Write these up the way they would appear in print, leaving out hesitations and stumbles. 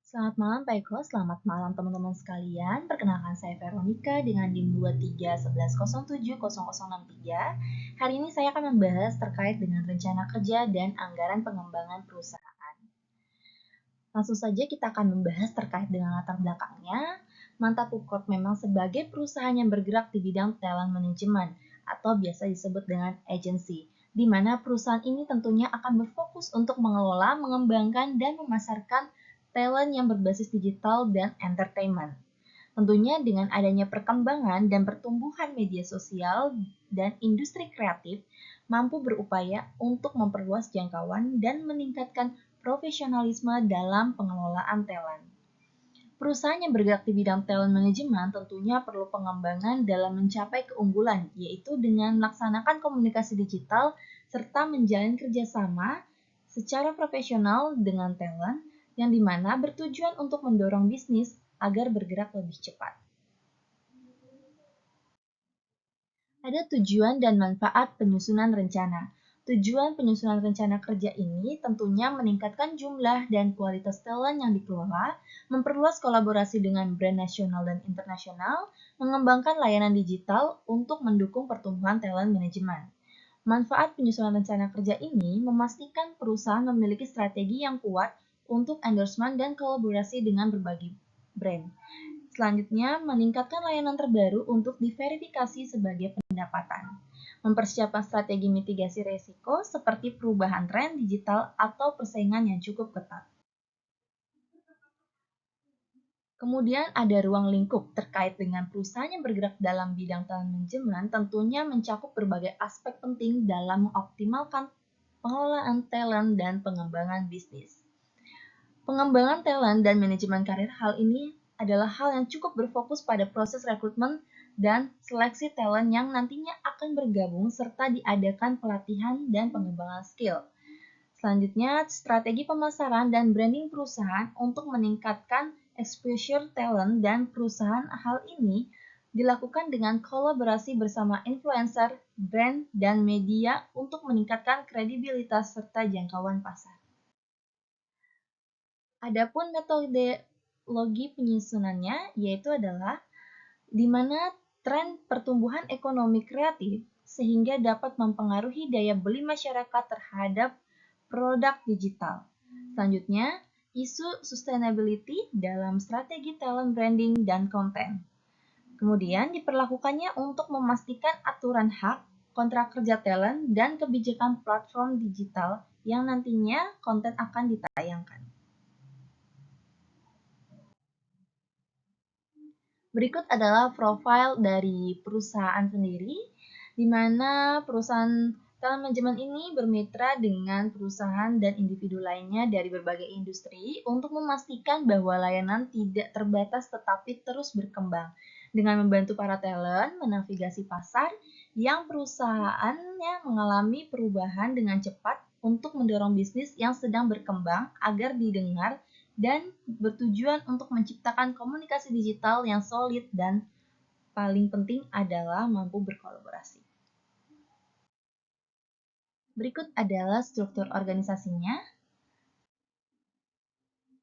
Selamat malam Pak Eko, selamat malam teman-teman sekalian. Perkenalkan saya Veronica dengan NIM 2311070063. Hari ini saya akan membahas terkait dengan rencana kerja dan anggaran pengembangan perusahaan. Langsung saja kita akan membahas terkait dengan latar belakangnya. Manta Pupkot memang sebagai perusahaan yang bergerak di bidang talent management atau biasa disebut dengan agency, di mana perusahaan ini tentunya akan berfokus untuk mengelola, mengembangkan, dan memasarkan talent yang berbasis digital dan entertainment. Tentunya dengan adanya perkembangan dan pertumbuhan media sosial dan industri kreatif mampu berupaya untuk memperluas jangkauan dan meningkatkan profesionalisme dalam pengelolaan talent. Perusahaan yang bergerak di bidang talent management tentunya perlu pengembangan dalam mencapai keunggulan, yaitu dengan melaksanakan komunikasi digital serta menjalin kerjasama secara profesional dengan talent yang dimana bertujuan untuk mendorong bisnis agar bergerak lebih cepat. Ada tujuan dan manfaat penyusunan rencana. Tujuan penyusunan rencana kerja ini tentunya meningkatkan jumlah dan kualitas talent yang dikelola, memperluas kolaborasi dengan brand nasional dan internasional, mengembangkan layanan digital untuk mendukung pertumbuhan talent manajemen. Manfaat penyusunan rencana kerja ini memastikan perusahaan memiliki strategi yang kuat untuk endorsement dan kolaborasi dengan berbagai brand. Selanjutnya, meningkatkan layanan terbaru untuk diverifikasi sebagai pendapatan. Mempersiapkan strategi mitigasi risiko seperti perubahan tren digital atau persaingan yang cukup ketat. Kemudian ada ruang lingkup terkait dengan perusahaan yang bergerak dalam bidang talent management tentunya mencakup berbagai aspek penting dalam mengoptimalkan pengelolaan talent dan pengembangan bisnis. Pengembangan talent dan manajemen karir hal ini adalah hal yang cukup berfokus pada proses rekrutmen dan seleksi talent yang nantinya akan bergabung serta diadakan pelatihan dan pengembangan skill. Selanjutnya, strategi pemasaran dan branding perusahaan untuk meningkatkan exposure talent dan perusahaan hal ini dilakukan dengan kolaborasi bersama influencer, brand, dan media untuk meningkatkan kredibilitas serta jangkauan pasar. Adapun metodologi penyusunannya yaitu adalah di mana tren pertumbuhan ekonomi kreatif sehingga dapat mempengaruhi daya beli masyarakat terhadap produk digital. Selanjutnya, isu sustainability dalam strategi talent branding dan konten. Kemudian diperlakukannya untuk memastikan aturan hak, kontrak kerja talent, dan kebijakan platform digital yang nantinya konten akan ditayangkan. Berikut adalah profil dari perusahaan sendiri, di mana perusahaan talent management ini bermitra dengan perusahaan dan individu lainnya dari berbagai industri untuk memastikan bahwa layanan tidak terbatas tetapi terus berkembang dengan membantu para talent menavigasi pasar yang perusahaannya mengalami perubahan dengan cepat untuk mendorong bisnis yang sedang berkembang agar didengar dan bertujuan untuk menciptakan komunikasi digital yang solid dan paling penting adalah mampu berkolaborasi. Berikut adalah struktur organisasinya.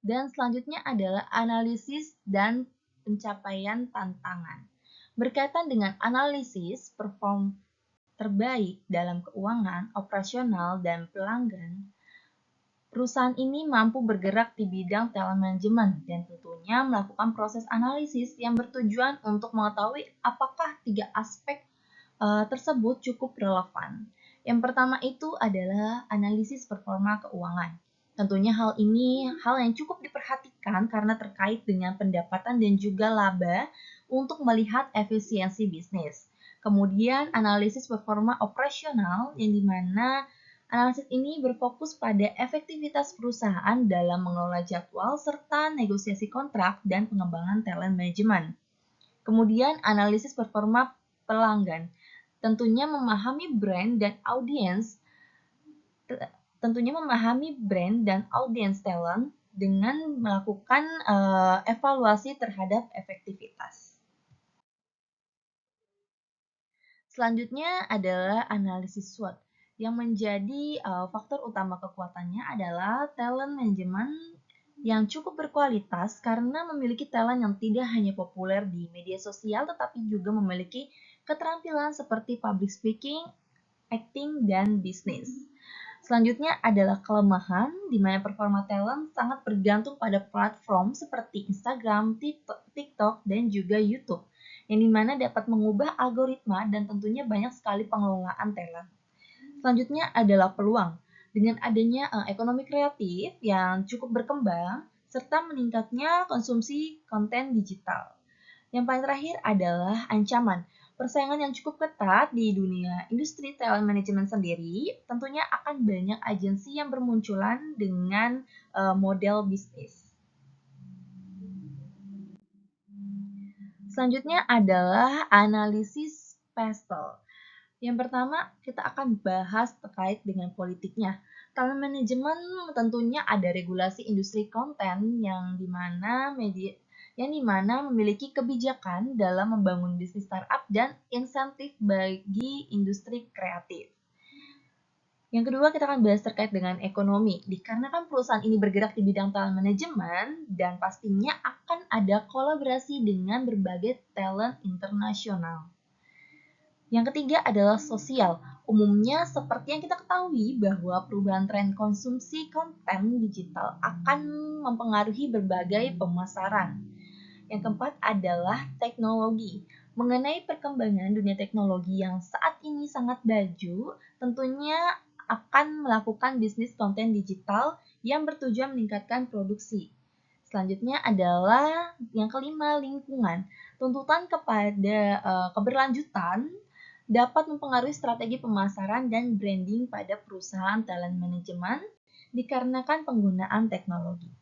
Dan selanjutnya adalah analisis dan pencapaian tantangan. Berkaitan dengan analisis perform terbaik dalam keuangan, operasional, dan pelanggan, perusahaan ini mampu bergerak di bidang talent management dan tentunya melakukan proses analisis yang bertujuan untuk mengetahui apakah tiga aspek tersebut cukup relevan. Yang pertama itu adalah analisis performa keuangan. Tentunya hal ini hal yang cukup diperhatikan karena terkait dengan pendapatan dan juga laba untuk melihat efisiensi bisnis. Kemudian analisis performa operasional yang dimana analisis ini berfokus pada efektivitas perusahaan dalam mengelola jadwal serta negosiasi kontrak dan pengembangan talent management. Kemudian analisis performa pelanggan, tentunya memahami brand dan audiens talent dengan melakukan evaluasi terhadap efektivitas. Selanjutnya adalah analisis SWOT yang menjadi faktor utama kekuatannya adalah talent management yang cukup berkualitas karena memiliki talent yang tidak hanya populer di media sosial tetapi juga memiliki keterampilan seperti public speaking, acting, dan bisnis. Selanjutnya adalah kelemahan, di mana performa talent sangat bergantung pada platform seperti Instagram, TikTok, dan juga YouTube, yang dimana dapat mengubah algoritma dan tentunya banyak sekali pengelolaan talent. Selanjutnya adalah peluang. Dengan adanya ekonomi kreatif yang cukup berkembang, serta meningkatnya konsumsi konten digital. Yang paling terakhir adalah ancaman. Persaingan yang cukup ketat di dunia industri talent management sendiri, tentunya akan banyak agensi yang bermunculan dengan model bisnis. Selanjutnya adalah analisis PESTEL. Yang pertama, kita akan bahas terkait dengan politiknya. Talent management tentunya ada regulasi industri konten yang dimana memiliki kebijakan dalam membangun bisnis startup dan insentif bagi industri kreatif. Yang kedua, kita akan bahas terkait dengan ekonomi. Dikarenakan perusahaan ini bergerak di bidang talent management dan pastinya akan ada kolaborasi dengan berbagai talent internasional. Yang ketiga adalah sosial. Umumnya seperti yang kita ketahui bahwa perubahan tren konsumsi konten digital akan mempengaruhi berbagai pemasaran. Yang keempat adalah teknologi. Mengenai perkembangan dunia teknologi yang saat ini sangat maju, tentunya akan melakukan bisnis konten digital yang bertujuan meningkatkan produksi. Selanjutnya adalah yang kelima, lingkungan. Tuntutan kepada keberlanjutan dapat mempengaruhi strategi pemasaran dan branding pada perusahaan talent management dikarenakan penggunaan teknologi.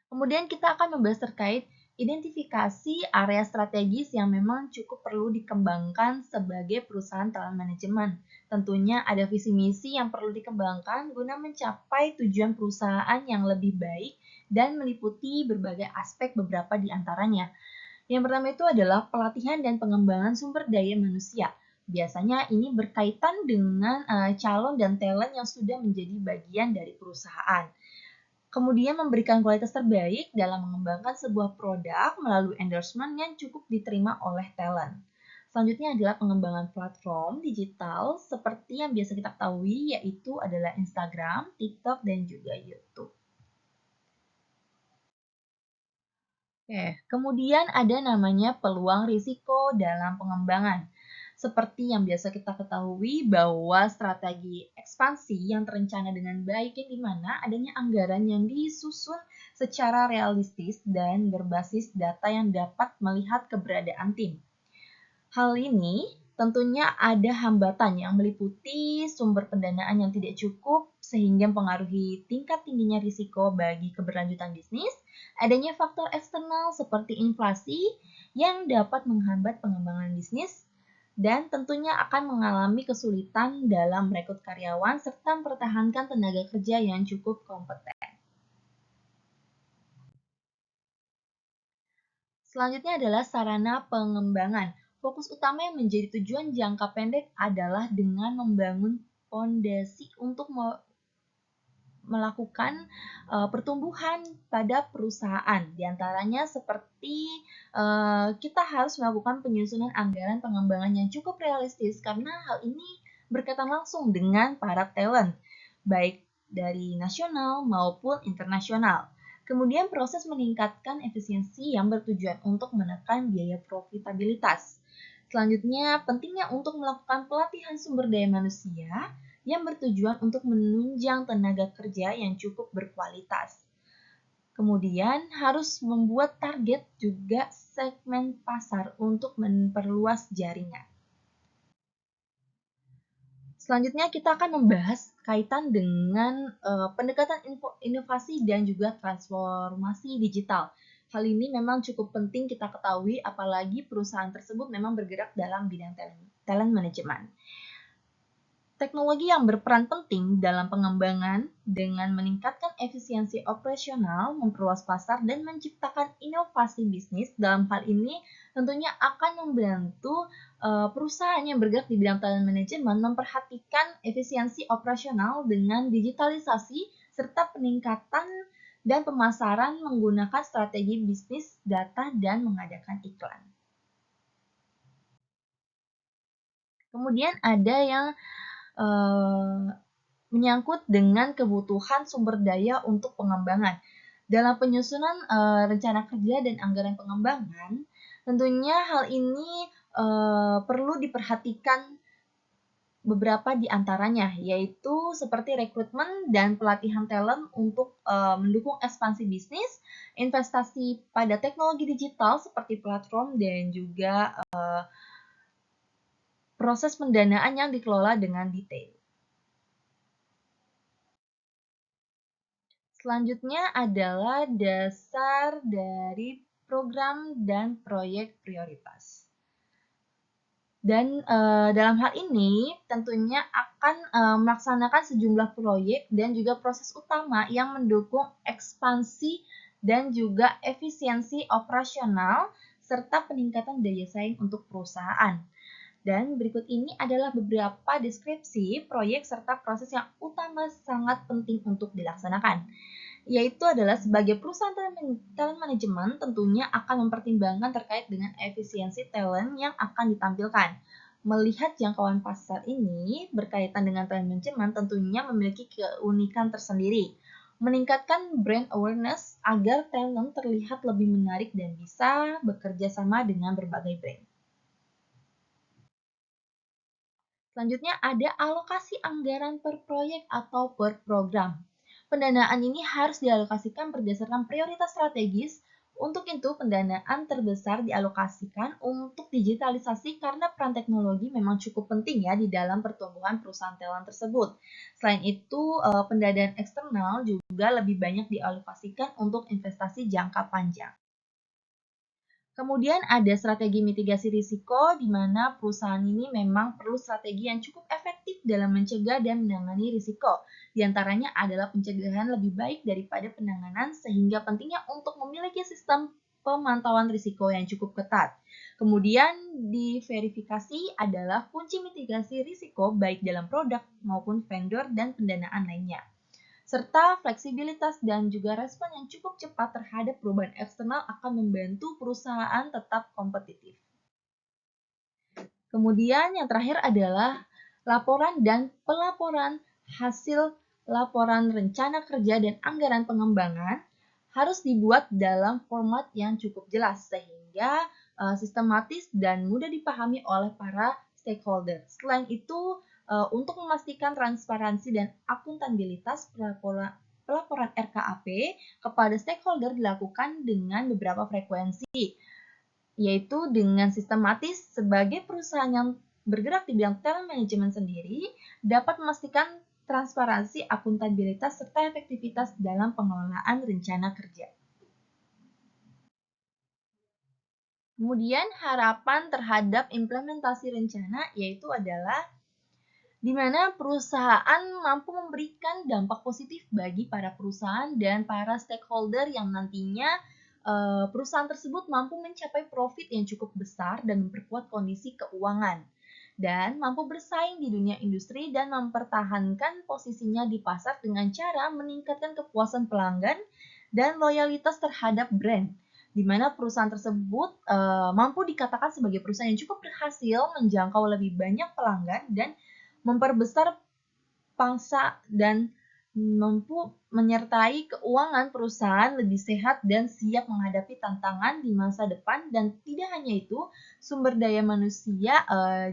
Kemudian kita akan membahas terkait identifikasi area strategis yang memang cukup perlu dikembangkan sebagai perusahaan talent management. Tentunya ada visi misi yang perlu dikembangkan guna mencapai tujuan perusahaan yang lebih baik dan meliputi berbagai aspek beberapa di antaranya. Yang pertama itu adalah pelatihan dan pengembangan sumber daya manusia. Biasanya ini berkaitan dengan calon dan talent yang sudah menjadi bagian dari perusahaan. Kemudian memberikan kualitas terbaik dalam mengembangkan sebuah produk melalui endorsement yang cukup diterima oleh talent. Selanjutnya adalah pengembangan platform digital seperti yang biasa kita ketahui yaitu adalah Instagram, TikTok, dan juga YouTube. Kemudian ada namanya peluang risiko dalam pengembangan. Seperti yang biasa kita ketahui bahwa strategi ekspansi yang terencana dengan baik yang dimana adanya anggaran yang disusun secara realistis dan berbasis data yang dapat melihat keberadaan tim. Hal ini tentunya ada hambatan yang meliputi sumber pendanaan yang tidak cukup sehingga mempengaruhi tingkat tingginya risiko bagi keberlanjutan bisnis, adanya faktor eksternal seperti inflasi yang dapat menghambat pengembangan bisnis, dan tentunya akan mengalami kesulitan dalam merekrut karyawan serta mempertahankan tenaga kerja yang cukup kompeten. Selanjutnya adalah sarana pengembangan. Fokus utama yang menjadi tujuan jangka pendek adalah dengan membangun fondasi untuk melakukan pertumbuhan pada perusahaan. Di antaranya seperti kita harus melakukan penyusunan anggaran pengembangan yang cukup realistis karena hal ini berkaitan langsung dengan para talent, baik dari nasional maupun internasional. Kemudian proses meningkatkan efisiensi yang bertujuan untuk menekan biaya profitabilitas. Selanjutnya, pentingnya untuk melakukan pelatihan sumber daya manusia yang bertujuan untuk menunjang tenaga kerja yang cukup berkualitas. Kemudian harus membuat target juga segmen pasar untuk memperluas jaringan. Selanjutnya kita akan membahas kaitan dengan pendekatan inovasi dan juga transformasi digital. Hal ini memang cukup penting kita ketahui apalagi perusahaan tersebut memang bergerak dalam bidang talent management. Teknologi yang berperan penting dalam pengembangan dengan meningkatkan efisiensi operasional, memperluas pasar, dan menciptakan inovasi bisnis. Dalam hal ini tentunya akan membantu perusahaan yang bergerak di bidang talent management memperhatikan efisiensi operasional dengan digitalisasi serta peningkatan dan pemasaran menggunakan strategi bisnis, data, dan mengadakan iklan. Kemudian ada yang menyangkut dengan kebutuhan sumber daya untuk pengembangan. Dalam penyusunan rencana kerja dan anggaran pengembangan, tentunya hal ini perlu diperhatikan beberapa di antaranya, yaitu seperti rekrutmen dan pelatihan talent untuk mendukung ekspansi bisnis, investasi pada teknologi digital seperti platform, dan juga proses pendanaan yang dikelola dengan detail. Selanjutnya adalah dasar dari program dan proyek prioritas. Dan dalam hal ini tentunya akan melaksanakan sejumlah proyek dan juga proses utama yang mendukung ekspansi dan juga efisiensi operasional serta peningkatan daya saing untuk perusahaan. Dan berikut ini adalah beberapa deskripsi proyek serta proses yang utama sangat penting untuk dilaksanakan. Yaitu adalah sebagai perusahaan talent management tentunya akan mempertimbangkan terkait dengan efisiensi talent yang akan ditampilkan. Melihat jangkauan pasar ini berkaitan dengan talent management tentunya memiliki keunikan tersendiri. Meningkatkan brand awareness agar talent terlihat lebih menarik dan bisa bekerja sama dengan berbagai brand. Selanjutnya ada alokasi anggaran per proyek atau per program. Pendanaan ini harus dialokasikan berdasarkan prioritas strategis. Untuk itu, pendanaan terbesar dialokasikan untuk digitalisasi karena peran teknologi memang cukup penting ya di dalam pertumbuhan perusahaan talent tersebut. Selain itu, pendanaan eksternal juga lebih banyak dialokasikan untuk investasi jangka panjang. Kemudian ada strategi mitigasi risiko, di mana perusahaan ini memang perlu strategi yang cukup efektif dalam mencegah dan menangani risiko. Di antaranya adalah pencegahan lebih baik daripada penanganan, sehingga pentingnya untuk memiliki sistem pemantauan risiko yang cukup ketat. Kemudian diverifikasi adalah kunci mitigasi risiko baik dalam produk maupun vendor dan pendanaan lainnya, serta fleksibilitas dan juga respon yang cukup cepat terhadap perubahan eksternal akan membantu perusahaan tetap kompetitif. Kemudian yang terakhir adalah laporan dan pelaporan hasil laporan rencana kerja dan anggaran pengembangan harus dibuat dalam format yang cukup jelas sehingga sistematis dan mudah dipahami oleh para stakeholder. Selain itu, untuk memastikan transparansi dan akuntabilitas pelaporan RKAP kepada stakeholder dilakukan dengan beberapa frekuensi, yaitu dengan sistematis sebagai perusahaan yang bergerak di bidang talent management sendiri dapat memastikan transparansi, akuntabilitas, serta efektivitas dalam pengelolaan rencana kerja. Kemudian harapan terhadap implementasi rencana yaitu adalah di mana perusahaan mampu memberikan dampak positif bagi para perusahaan dan para stakeholder yang nantinya perusahaan tersebut mampu mencapai profit yang cukup besar dan memperkuat kondisi keuangan dan mampu bersaing di dunia industri dan mempertahankan posisinya di pasar dengan cara meningkatkan kepuasan pelanggan dan loyalitas terhadap brand, di mana perusahaan tersebut mampu dikatakan sebagai perusahaan yang cukup berhasil menjangkau lebih banyak pelanggan dan memperbesar pangsa dan mampu menyertai keuangan perusahaan lebih sehat dan siap menghadapi tantangan di masa depan. Dan tidak hanya itu, sumber daya manusia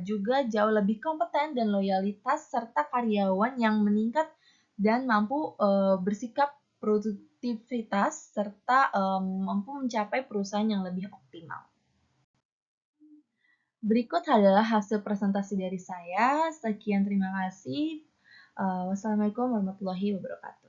juga jauh lebih kompeten dan loyalitas serta karyawan yang meningkat dan mampu bersikap produktivitas serta mampu mencapai perusahaan yang lebih optimal. Berikut adalah hasil presentasi dari saya. Sekian, terima kasih. Wassalamualaikum warahmatullahi wabarakatuh.